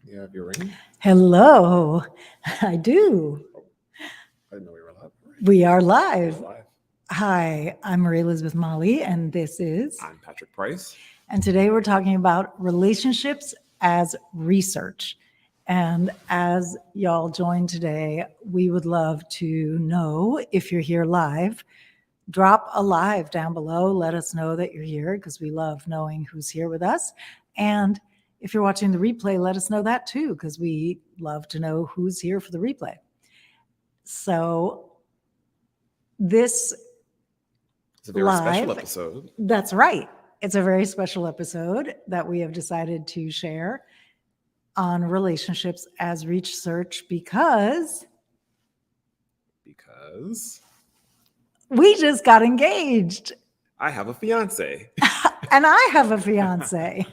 You have your ring? Hello. I do. I didn't know we were live. We are We're live. live. Hi, I'm Marie Elizabeth Molly, and this is. I'm Patrick Price. And today we're talking about relationships as research. And as y'all join today, we would love to know if you're here live. Drop a live down below. Let us know that you're here because we love knowing who's here with us. And if you're watching the replay, let us know that too because we love to know who's here for the replay. So this It's a very live, special episode. That's right. It's a very special episode that we have decided to share on relationships as research because we just got engaged. I have a fiance. And I have a fiance.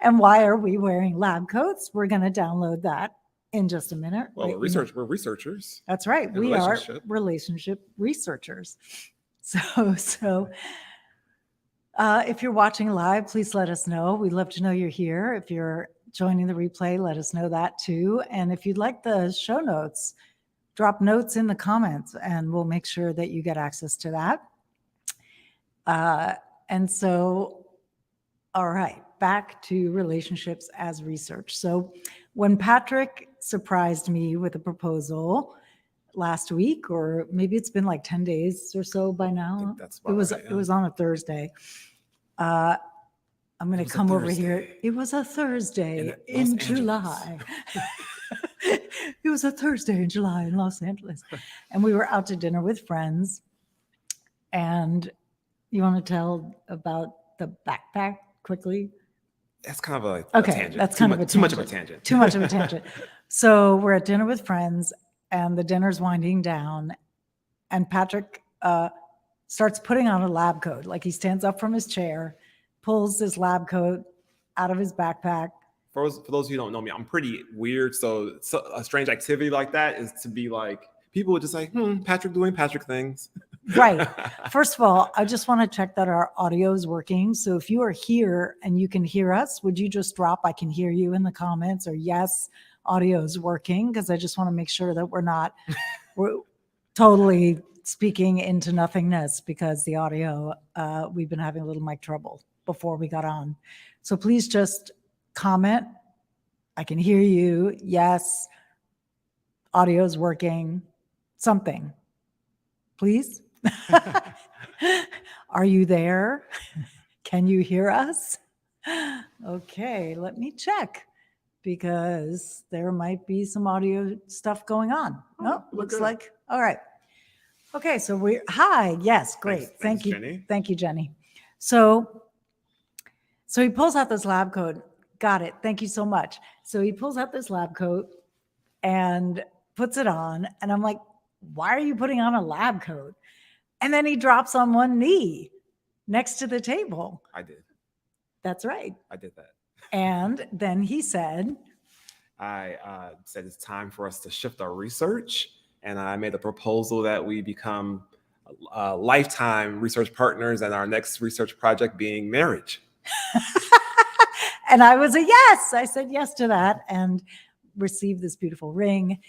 And why are we wearing lab coats? We're going to download that in just a minute. Well, we're researchers. That's right. We are relationship researchers. So if you're watching live, please let us know. We'd love to know you're here. If you're joining the replay, let us know that too. And if you'd like the show notes, drop notes in the comments and we'll make sure that you get access to that. And so, all right, back to relationships as research. So when Patrick surprised me with a proposal last week, or maybe it's been like 10 days or so by now. It was on a Thursday. I'm going to come over here. It was a Thursday in July. It was a Thursday in July in Los Angeles. And we were out to dinner with friends. And you want to tell about the backpack quickly? That's kind of a tangent. That's kind of a tangent. Too much of a tangent. Too much of a tangent. So we're at dinner with friends and the dinner's winding down. And Patrick starts putting on a lab coat. Like he stands up from his chair, pulls his lab coat out of his backpack. For those who don't know me, I'm pretty weird. So a strange activity like that is to be like, people would just say, Patrick doing Patrick things. Right. First of all, I just want to check that our audio is working. So if you are here and you can hear us, would you just drop, I can hear you in the comments, or yes, audio is working? Because I just want to make sure that we're totally speaking into nothingness because the audio, we've been having a little mic trouble before we got on. So please just comment. I can hear you. Yes. Audio is working. Something. Please. Are you there? Can you hear us? Okay, let me check because there might be some audio stuff going on. No, looks good. Like, all right. Okay, so hi, yes, great. Thank you. Jenny. Thank you, Jenny. So he pulls out this lab coat. Got it. Thank you so much. So he pulls out this lab coat and puts it on. And I'm like, why are you putting on a lab coat? And then he drops on one knee next to the table. I did. That's right. I did that. And then he said, I said it's time for us to shift our research. And I made a proposal that we become lifetime research partners and our next research project being marriage. And I was a yes. I said yes to that and received this beautiful ring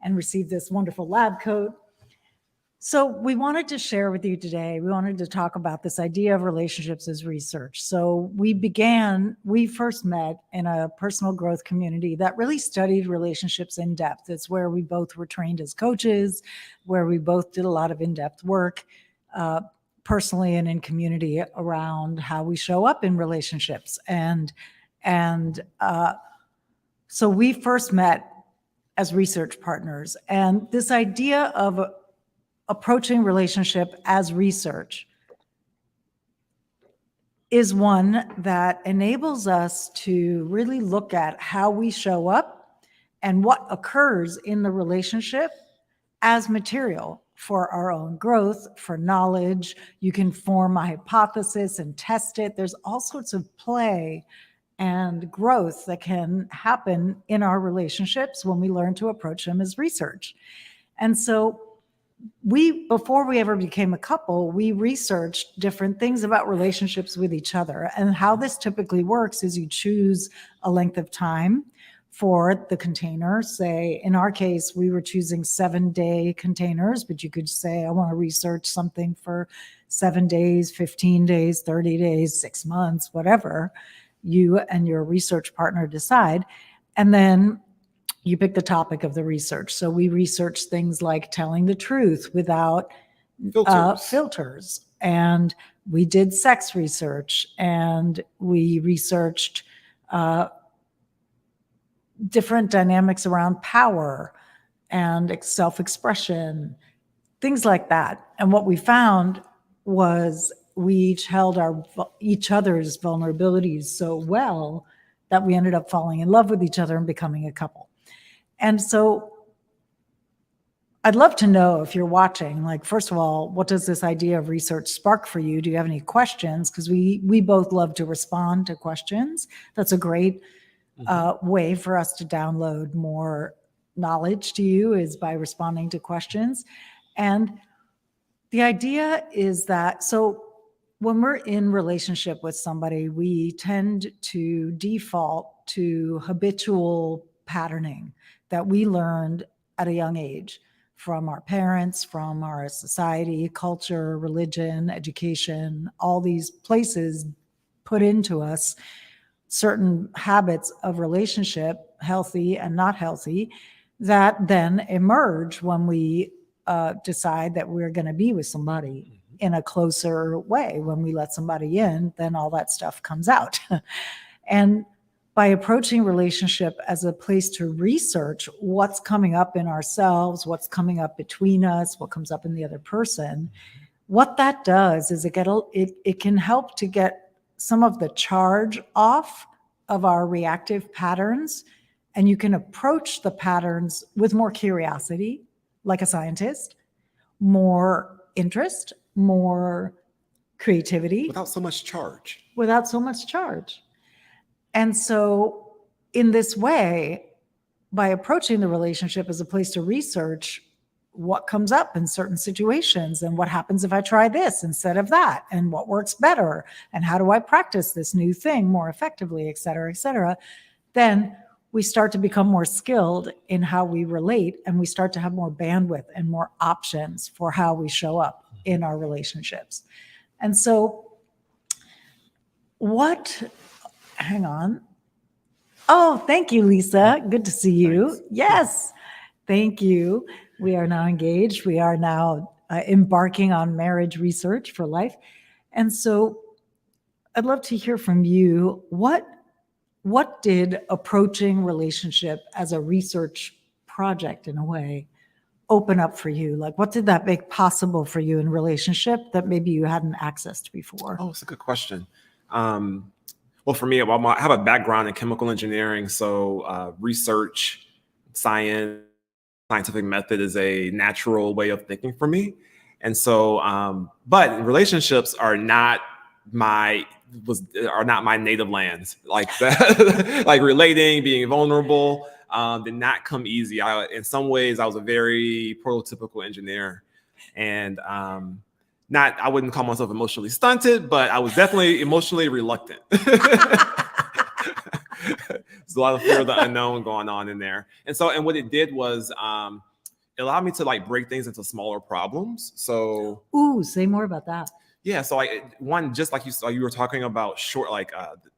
and received this wonderful lab coat. So we wanted to share with you today, we wanted to talk about this idea of relationships as research. So we first met in a personal growth community that really studied relationships in depth. It's where we both were trained as coaches, where we both did a lot of in-depth work personally and in community around how we show up in relationships. So we first met as research partners. And this idea of approaching relationship as research is one that enables us to really look at how we show up and what occurs in the relationship as material for our own growth, for knowledge. You can form a hypothesis and test it. There's all sorts of play and growth that can happen in our relationships when we learn to approach them as research. And so before we ever became a couple, we researched different things about relationships with each other. And how this typically works is you choose a length of time for the container. Say, in our case, we were choosing 7-day containers, but you could say, I want to research something for 7 days, 15 days, 30 days, 6 months, whatever you and your research partner decide. And then you pick the topic of the research. So we research things like telling the truth without filters. And we did sex research, and we researched different dynamics around power and self-expression, things like that. And what we found was we each held each other's vulnerabilities so well that we ended up falling in love with each other and becoming a couple. And so I'd love to know, if you're watching, like, first of all, what does this idea of research spark for you? Do you have any questions? Because we both love to respond to questions. That's a great way for us to download more knowledge to you, is by responding to questions. And the idea is that, so when we're in relationship with somebody, we tend to default to habitual patterning that we learned at a young age from our parents, from our society, culture, religion, education. All these places put into us certain habits of relationship, healthy and not healthy, that then emerge when we decide that we're going to be with somebody in a closer way. When we let somebody in, then all that stuff comes out. And by approaching relationship as a place to research what's coming up in ourselves, what's coming up between us, what comes up in the other person, what that does is it can help to get some of the charge off of our reactive patterns. And you can approach the patterns with more curiosity, like a scientist, more interest, more creativity. Without so much charge. Without so much charge. And so in this way, by approaching the relationship as a place to research what comes up in certain situations, and what happens if I try this instead of that, and what works better, and how do I practice this new thing more effectively, et cetera, then we start to become more skilled in how we relate, and we start to have more bandwidth and more options for how we show up in our relationships. And so hang on. Oh, thank you, Lisa. Good to see you. Thanks. Yes, thank you. We are now engaged. We are now embarking on marriage research for life. And so I'd love to hear from you. What did approaching relationship as a research project, in a way, open up for you? Like, what did that make possible for you in relationship that maybe you hadn't accessed before? Oh, it's a good question. Well, for me, I have a background in chemical engineering, so research, scientific method is a natural way of thinking for me. And so, but relationships are not my native lands. Like that, like relating, being vulnerable, did not come easy. In some ways, I was a very prototypical engineer, and I wouldn't call myself emotionally stunted, but I was definitely emotionally reluctant. There's a lot of fear of the unknown going on in there. And what it did was it allowed me to like break things into smaller problems. So say more about that. Yeah, so just like you were talking about short, like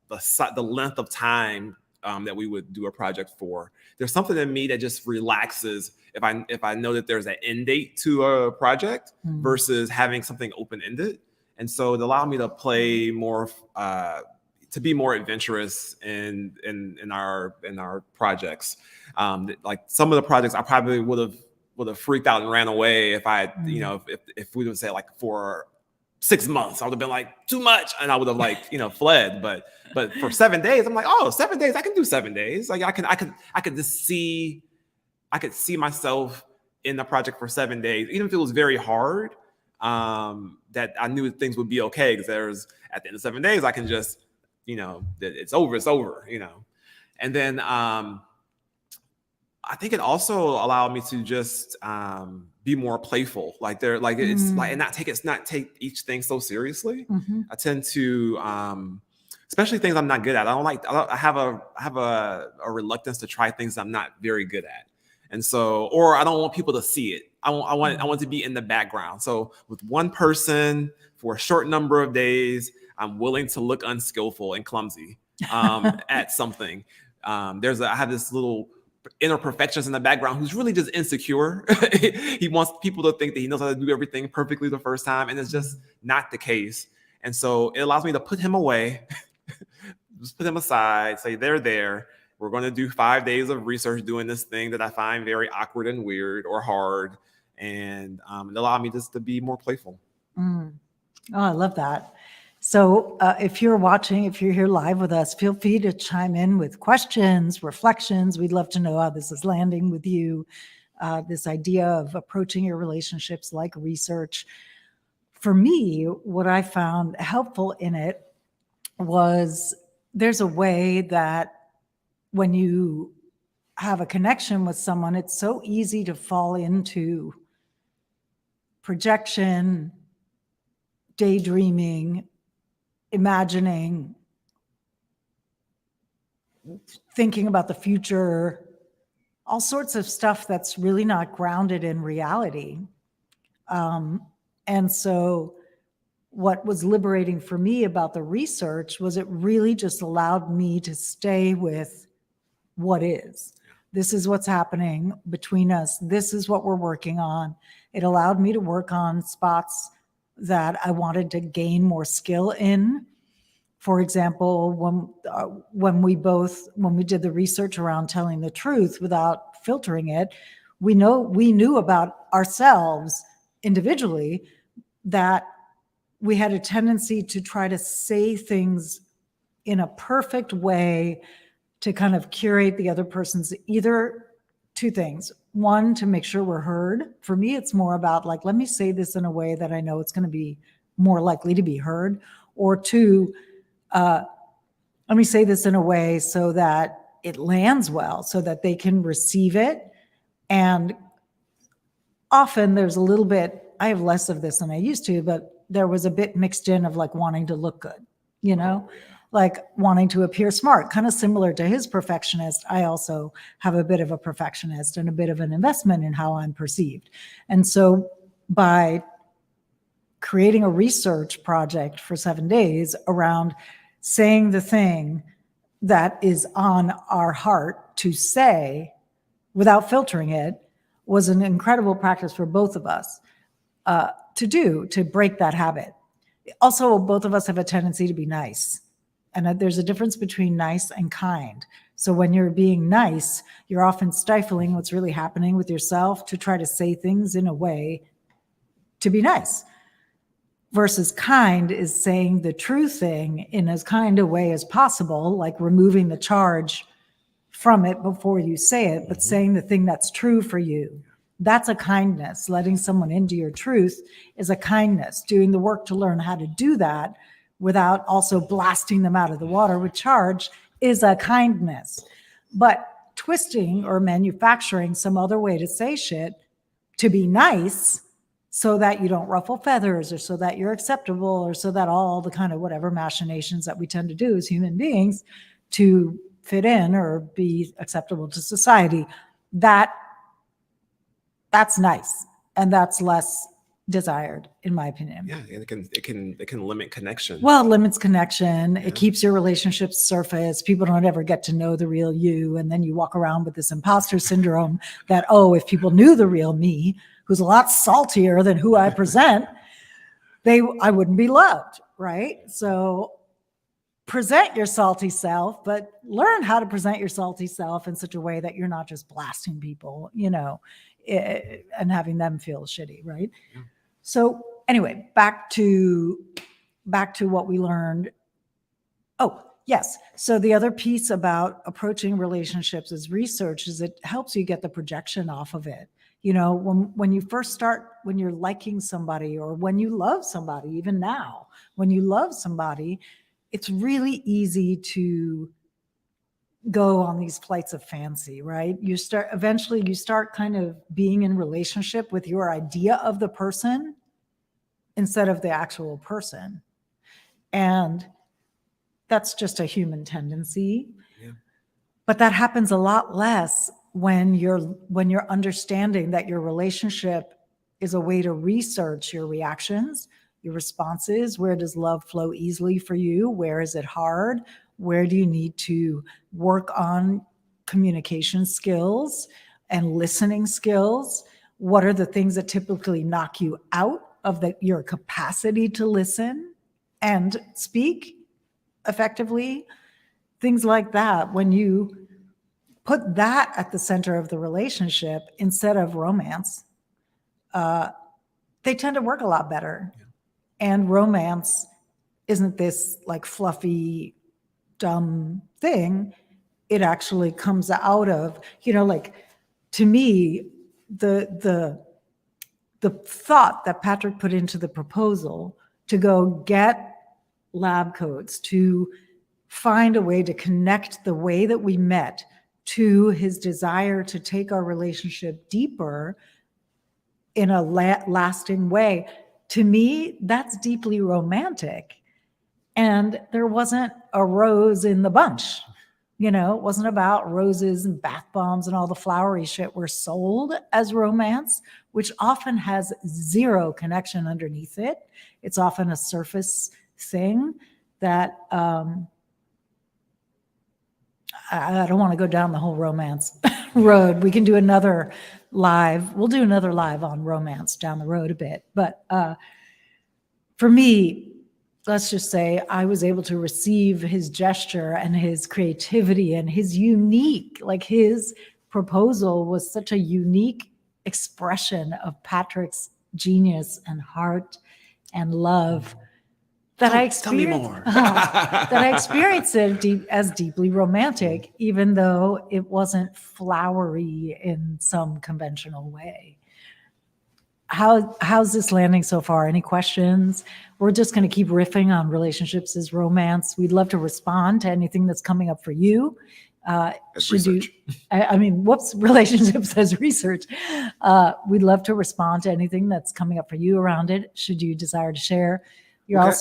the length of time that we would do a project for. There's something in me that just relaxes if I know that there's an end date to a project versus having something open-ended. And so it allowed me to play more, to be more adventurous in our projects. Like some of the projects I probably would have freaked out and ran away if if we would say like for 6 months, I would have been like too much, and I would have fled. But for 7 days, I'm like, 7 days, I can do 7 days. Like I could see myself in the project for 7 days, even if it was very hard. That I knew things would be okay, because at the end of 7 days, I can just, it's over. And then I think it also allowed me to just be more playful. Like it's like, and not take each thing so seriously. I tend to, especially things I'm not good at. I have a reluctance to try things I'm not very good at. And so, or I don't want people to see it. I want to be in the background. So with one person for a short number of days, I'm willing to look unskillful and clumsy at something. I have this little inner perfectionist in the background who's really just insecure. He wants people to think that he knows how to do everything perfectly the first time, and it's just not the case. And so it allows me to put him away, just put him aside, say they're there. We're going to do 5 days of research doing this thing that I find very awkward and weird or hard, and it allowed me just to be more playful. Oh, I love that. So if you're watching, if you're here live with us, feel free to chime in with questions, reflections. We'd love to know how this is landing with you, this idea of approaching your relationships like research. For me, what I found helpful in it was there's a way that when you have a connection with someone, it's so easy to fall into projection, daydreaming, imagining, thinking about the future, all sorts of stuff that's really not grounded in reality. And so what was liberating for me about the research was it really just allowed me to stay with what is. This is what's happening between us. This is what we're working on. It allowed me to work on spots that I wanted to gain more skill in. For example, when we did the research around telling the truth without filtering it, we knew about ourselves individually that we had a tendency to try to say things in a perfect way to kind of curate the other person's, either two things. One, to make sure we're heard. For me, it's more about like, let me say this in a way that I know it's going to be more likely to be heard. Or two, let me say this in a way so that it lands well, so that they can receive it. And often there's a little bit, I have less of this than I used to, but there was a bit mixed in of like wanting to look good, like wanting to appear smart, kind of similar to his perfectionist. I also have a bit of a perfectionist and a bit of an investment in how I'm perceived. And so by creating a research project for 7 days around saying the thing that is on our heart to say without filtering it was an incredible practice for both of us to break that habit. Also, both of us have a tendency to be nice. And there's a difference between nice and kind. So when you're being nice, you're often stifling what's really happening with yourself to try to say things in a way to be nice. Versus kind is saying the true thing in as kind a way as possible, like removing the charge from it before you say it, but saying the thing that's true for you. That's a kindness. Letting someone into your truth is a kindness. Doing the work to learn how to do that without also blasting them out of the water with charge is a kindness. But twisting or manufacturing some other way to say shit to be nice so that you don't ruffle feathers or so that you're acceptable or so that all the kind of whatever machinations that we tend to do as human beings to fit in or be acceptable to society, that's nice. And that's less desired, in my opinion. Yeah, and it can limit connection. Well, it limits connection. Yeah. It keeps your relationships surface. People don't ever get to know the real you. And then you walk around with this imposter syndrome that, if people knew the real me, who's a lot saltier than who I present, I wouldn't be loved, right? So present your salty self, but learn how to present your salty self in such a way that you're not just blasting people, and having them feel shitty, right? Yeah. So anyway, back to what we learned. Oh, yes. So the other piece about approaching relationships as research is it helps you get the projection off of it. When you first start, when you're liking somebody or when you love somebody, even now, when you love somebody, it's really easy to go on these flights of fancy, right? Eventually you start kind of being in relationship with your idea of the person instead of the actual person. And that's just a human tendency. Yeah. But that happens a lot less when you're understanding that your relationship is a way to research your reactions, your responses. Where does love flow easily for you? Where is it hard? Where do you need to work on communication skills and listening skills? What are the things that typically knock you out of your capacity to listen and speak effectively? Things like that. When you put that at the center of the relationship instead of romance, they tend to work a lot better. Yeah. And romance isn't this like fluffy, dumb thing. It actually comes out of, like, to me, the thought that Patrick put into the proposal to go get lab coats, to find a way to connect the way that we met to his desire to take our relationship deeper in a lasting way. To me, that's deeply romantic. And there wasn't a rose in the bunch. It wasn't about roses and bath bombs and all the flowery shit we're sold as romance, which often has zero connection underneath it. It's often a surface thing that I don't want to go down the whole romance road. We can do another live. We'll do another live on romance down the road a bit. But for me, let's just say I was able to receive his gesture and his creativity and his his proposal was such a unique expression of Patrick's genius and heart and love that I experienced it as deeply romantic, even though it wasn't flowery in some conventional way. How's this landing so far? Any questions? We're just going to keep riffing on relationships as romance. We'd love to respond to anything that's coming up for you. Relationships as research. We'd love to respond to anything that's coming up for you around it. Should you desire to share? Can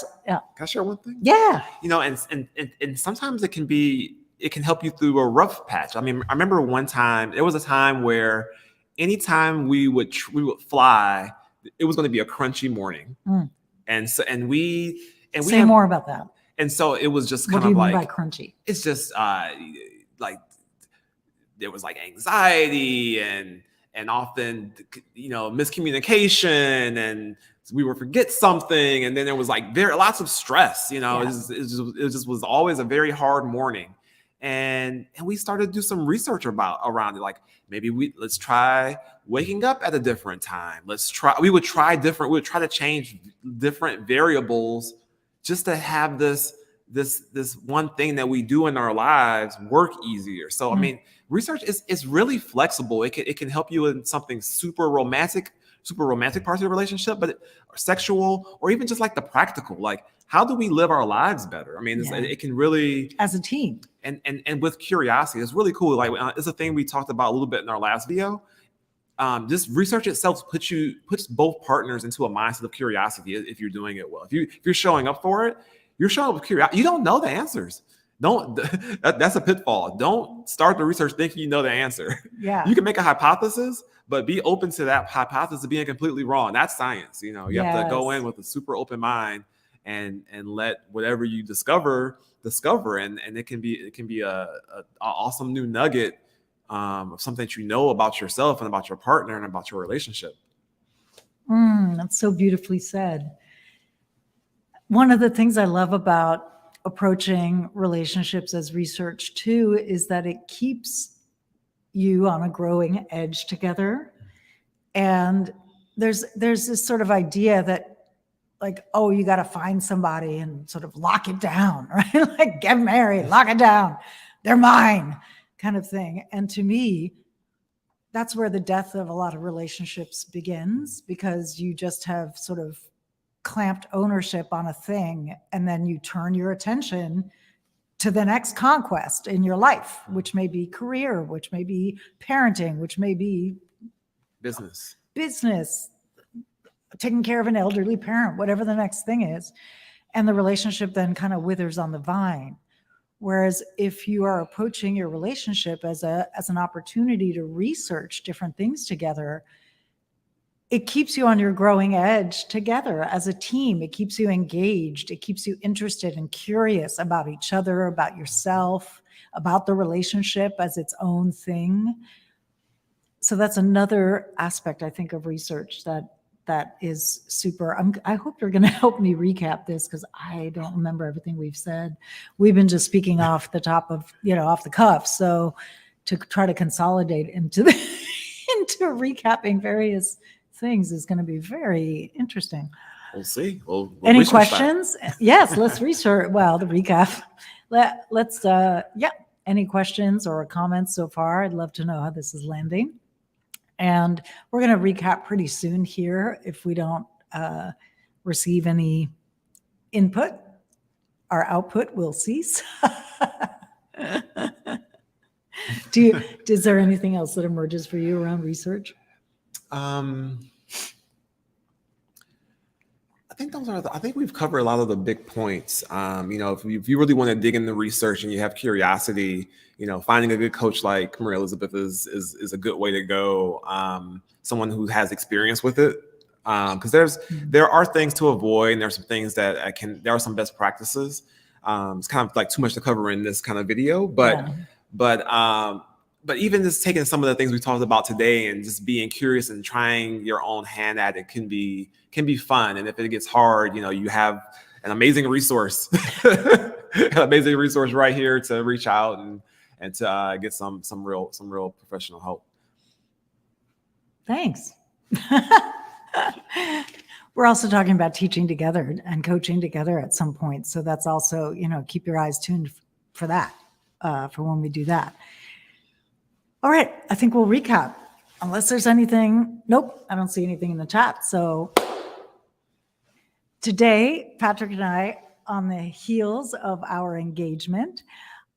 I share one thing? Yeah. And sometimes it can help you through a rough patch. I mean, I remember there was a time where anytime we would fly, it was going to be a crunchy morning. And we say more about that. And so it was just kind of like, what do you mean by crunchy? It's just like there was like anxiety and often, miscommunication, and we would forget something. And then there was like lots of stress, It just was always a very hard morning. And we started to do some research around it. Like maybe let's try waking up at a different time. We would try to change different variables just to have this one thing that we do in our lives work easier. So, I mean, research is really flexible. It can help you in something super romantic parts of the relationship, but sexual, or even just like the practical, like how do we live our lives better? I mean, it can really, as a team, and with curiosity, it's really cool. Like it's a thing we talked about a little bit in our last video. This research itself puts both partners into a mindset of curiosity if you're doing it well. If you're showing up for it, you're showing up with curiosity. You don't know the answers. That's a pitfall. Don't start the research thinking you know the answer. Yeah. You can make a hypothesis, but be open to that hypothesis being completely wrong. That's science. You have to go in with a super open mind and let whatever you discover, and it can be a awesome new nugget of something that you know about yourself and about your partner and about your relationship. That's so beautifully said. One of the things I love about approaching relationships as research too is that it keeps you on a growing edge together. And there's this sort of idea that like, oh, you got to find somebody and sort of lock it down, right? Like get married, lock it down. They're mine kind of thing. And to me, that's where the death of a lot of relationships begins, because you just have sort of clamped ownership on a thing, and then you turn your attention to the next conquest in your life, which may be career, which may be parenting, which may be business, taking care of an elderly parent, whatever the next thing is. And the relationship then kind of withers on the vine. Whereas if you are approaching your relationship as an opportunity to research different things together, it keeps you on your growing edge together as a team. It keeps you engaged. It keeps you interested and curious about each other, about yourself, about the relationship as its own thing. So that's another aspect, I think, of research that is super. I hope you're going to help me recap this, because I don't remember everything we've said. We've been just speaking off the top of, off the cuff. So to try to consolidate into recapping various things is going to be very interesting. We'll see. Any questions? Yes, let's research. Well, the recap. Let's any questions or comments so far? I'd love to know how this is landing. And we're going to recap pretty soon here. If we don't receive any input, our output will cease. Is there anything else that emerges for you around research? I think we've covered a lot of the big points. If you really want to dig into research and you have curiosity, finding a good coach like Maria Elizabeth is a good way to go. Someone who has experience with it, because there are things to avoid, and there's some things that there are some best practices. It's kind of like too much to cover in this kind of video, but even just taking some of the things we talked about today and just being curious and trying your own hand at it can be fun. And if it gets hard, you have an amazing resource, right here to reach out and to get some real professional help. Thanks. We're also talking about teaching together and coaching together at some point. So that's also, keep your eyes tuned for that, for when we do that. All right, I think we'll recap. Unless there's anything, nope, I don't see anything in the chat. So today, Patrick and I, on the heels of our engagement,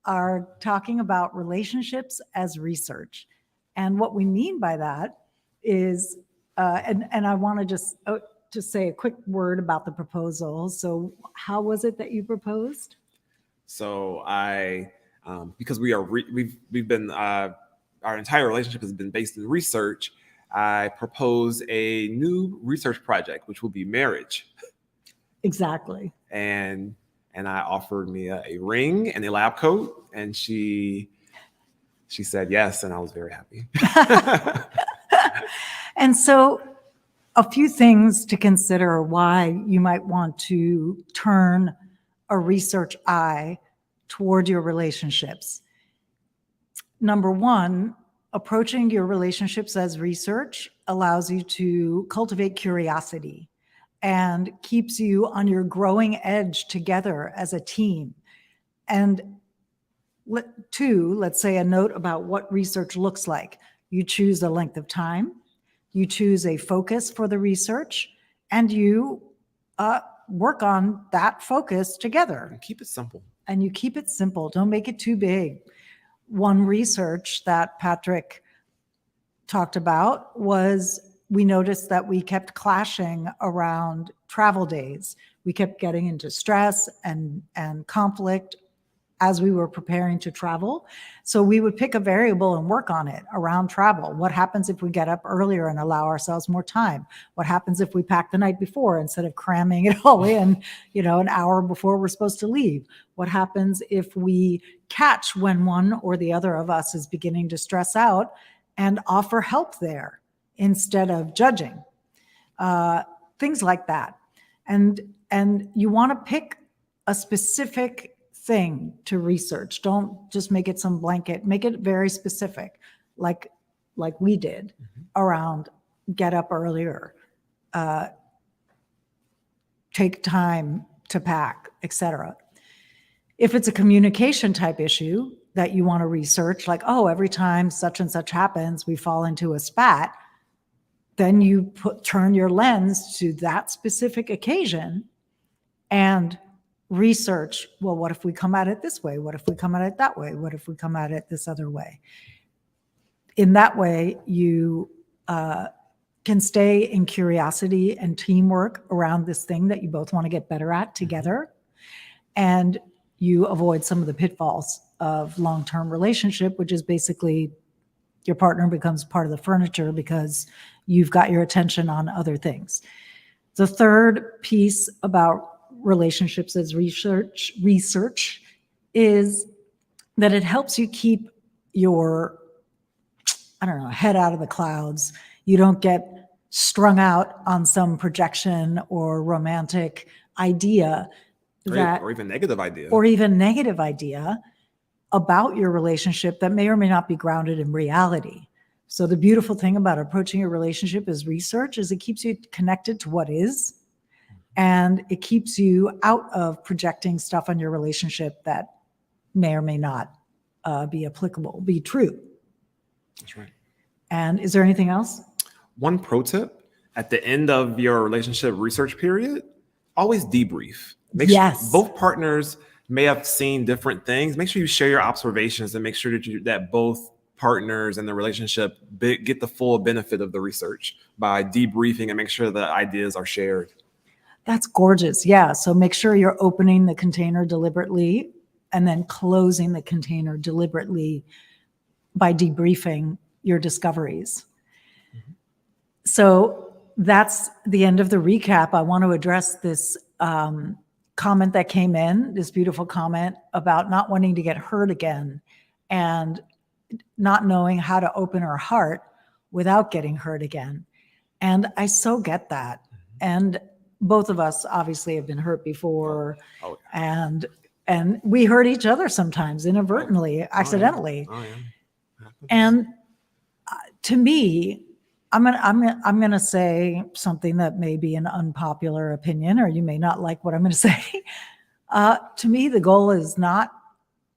are talking about relationships as research. And what we mean by that is, and I want to just say a quick word about the proposal. So how was it that you proposed? So because we've been, our entire relationship has been based in research, I proposed a new research project, which will be marriage. Exactly. And I offered Mia a ring and a lab coat, and she said yes, and I was very happy. And so a few things to consider why you might want to turn a research eye toward your relationships. Number one, approaching your relationships as research allows you to cultivate curiosity and keeps you on your growing edge together as a team. And two, let's say a note about what research looks like. You choose a length of time, you choose a focus for the research, and you work on that focus together. And keep it simple. And you keep it simple. Don't make it too big. One research that Patrick talked about was we noticed that we kept clashing around travel days. We kept getting into stress and conflict as we were preparing to travel. So we would pick a variable and work on it around travel. What happens if we get up earlier and allow ourselves more time? What happens if we pack the night before instead of cramming it all in, an hour before we're supposed to leave? What happens if we catch when one or the other of us is beginning to stress out and offer help there instead of judging? Things like that. And you want to pick a specific thing to research. Don't just make it some blanket, make it very specific, like we did around get up earlier, take time to pack, etc. If it's a communication type issue that you want to research, like, every time such and such happens, we fall into a spat, then you turn your lens to that specific occasion and research, well, what if we come at it this way? What if we come at it that way? What if we come at it this other way? In that way, you can stay in curiosity and teamwork around this thing that you both want to get better at together. And you avoid some of the pitfalls of long-term relationship, which is basically your partner becomes part of the furniture because you've got your attention on other things. The third piece about relationships as research is that it helps you keep your, head out of the clouds. You don't get strung out on some projection or romantic idea or even negative idea about your relationship that may or may not be grounded in reality. So the beautiful thing about approaching a relationship as research is it keeps you connected to what is, and it keeps you out of projecting stuff on your relationship that may or may not be true. That's right. And is there anything else? One pro tip: at the end of your relationship research period, always debrief. Yes. Both partners may have seen different things. Make sure you share your observations and make sure that both partners in the relationship get the full benefit of the research by debriefing and make sure the ideas are shared. That's gorgeous. Yeah. So make sure you're opening the container deliberately and then closing the container deliberately by debriefing your discoveries. Mm-hmm. So that's the end of the recap. I want to address this comment that came in, this beautiful comment about not wanting to get hurt again and not knowing how to open our heart without getting hurt again. And I so get that. And both of us obviously have been hurt before. Oh, yeah. And we hurt each other sometimes inadvertently, accidentally. Oh, yeah. And to me, I'm gonna say something that may be an unpopular opinion, or you may not like what I'm gonna say. To me, the goal is not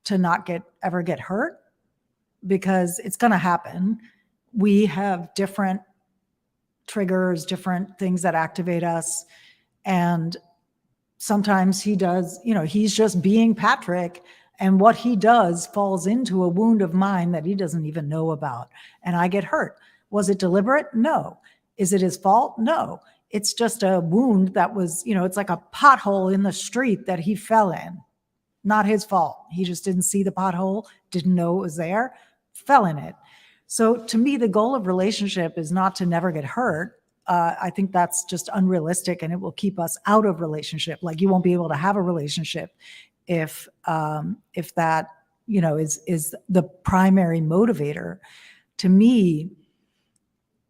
to ever get hurt, because it's gonna happen. We have different triggers, different things that activate us, and sometimes he does. He's just being Patrick, and what he does falls into a wound of mine that he doesn't even know about, and I get hurt. Was it deliberate? No. Is it his fault? No. It's just a wound that was, it's like a pothole in the street that he fell in. Not his fault. He just didn't see the pothole, didn't know it was there, fell in it. So to me, the goal of relationship is not to never get hurt. I think that's just unrealistic, and it will keep us out of relationship. Like, you won't be able to have a relationship if that, is the primary motivator. To me,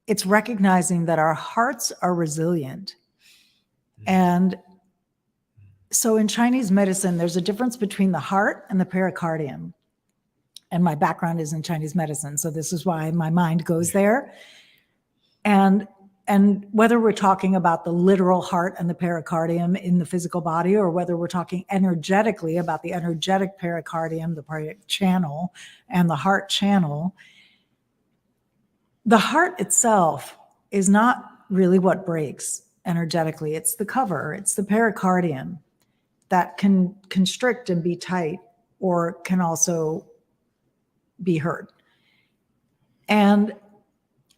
it's recognizing that our hearts are resilient. And so in Chinese medicine, there's a difference between the heart and the pericardium. And my background is in Chinese medicine, so this is why my mind goes there. And whether we're talking about the literal heart and the pericardium in the physical body, or whether we're talking energetically about the energetic pericardium, the channel, and the heart channel, the heart itself is not really what breaks energetically. It's the cover, it's the pericardium that can constrict and be tight, or can also be hurt. And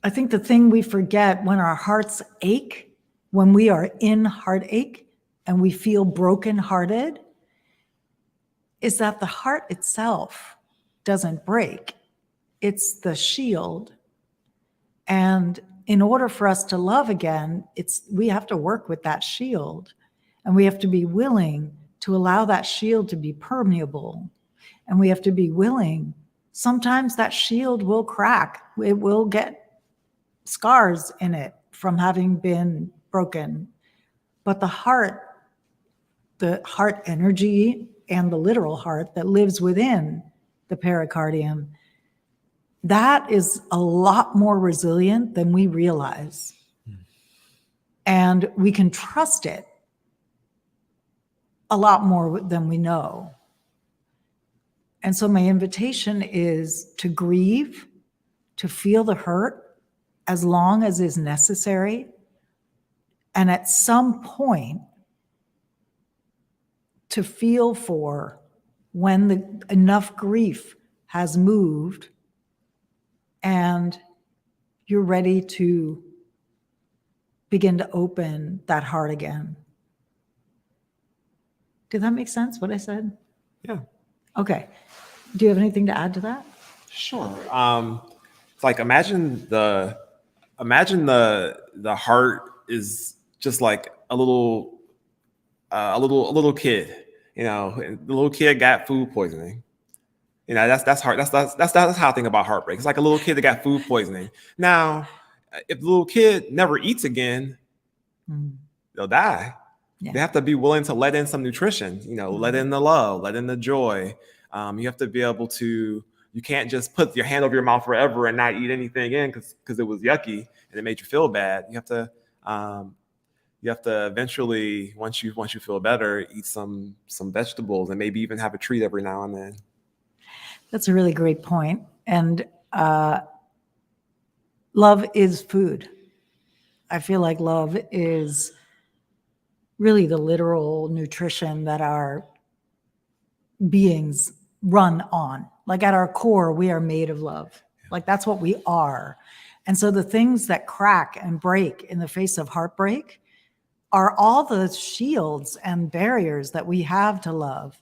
I think the thing we forget when our hearts ache, when we are in heartache and we feel brokenhearted, is that the heart itself doesn't break. It's the shield. And in order for us to love again, we have to work with that shield, and we have to be willing to allow that shield to be permeable. And we have to be willing, sometimes that shield will crack. It will get scars in it from having been broken. But the heart energy and the literal heart that lives within the pericardium, that is a lot more resilient than we realize. And we can trust it a lot more than we know. And so my invitation is to grieve, to feel the hurt as long as is necessary. And at some point, to feel for when enough grief has moved and you're ready to begin to open that heart again. Did that make sense, what I said? Yeah. Okay. Do you have anything to add to that? Sure. It's like imagine the heart is just like a little kid. You know, the little kid got food poisoning. You know, that's hard. That's how I think about heartbreak. It's like a little kid that got food poisoning. Now, if the little kid never eats again, they'll die. Yeah. They have to be willing to let in some nutrition, you know, let in the love, let in the joy. You have to be able to, you can't just put your hand over your mouth forever and not eat anything in because it was yucky and it made you feel bad. You have to eventually, once you feel better, eat some vegetables and maybe even have a treat every now and then. That's a really great point. And love is food. I feel like love is really the literal nutrition that our beings run on. Like at our core, we are made of love. Like that's what we are. And so the things that crack and break in the face of heartbreak are all the shields and barriers that we have to love.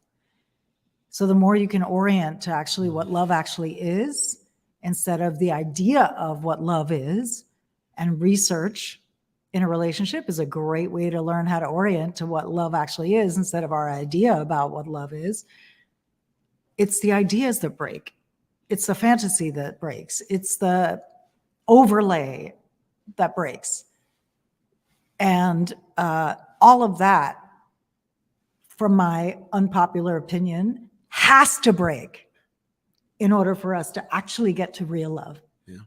So the more you can orient to actually what love actually is, instead of the idea of what love is, and research in a relationship is a great way to learn how to orient to what love actually is instead of our idea about what love is. It's the ideas that break. It's the fantasy that breaks. It's the overlay that breaks. And all of that, from my unpopular opinion, has to break in order for us to actually get to real love. Yeah.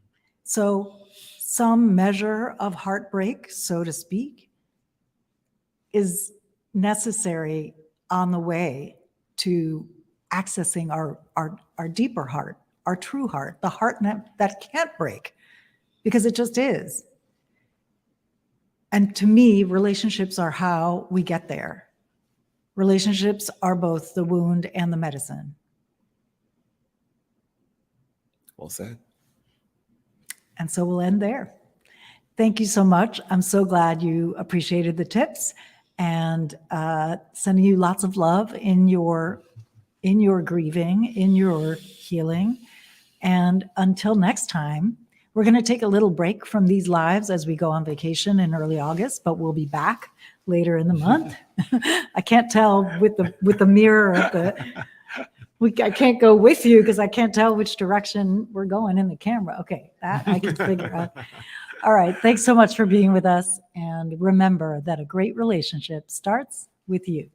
So some measure of heartbreak, so to speak, is necessary on the way to accessing our deeper heart, our true heart, the heart that can't break, because it just is. And to me, relationships are how we get there. Relationships are both the wound and the medicine. Well said. And so we'll end there. Thank you so much. I'm so glad you appreciated the tips, and sending you lots of love in your grieving, in your healing. And until next time, we're going to take a little break from these lives as we go on vacation in early August, but we'll be back later in the month. I can't tell with the mirror of the, I can't go with you because I can't tell which direction we're going in the camera. Okay, that I can figure out. All right, thanks so much for being with us. And remember that a great relationship starts with you.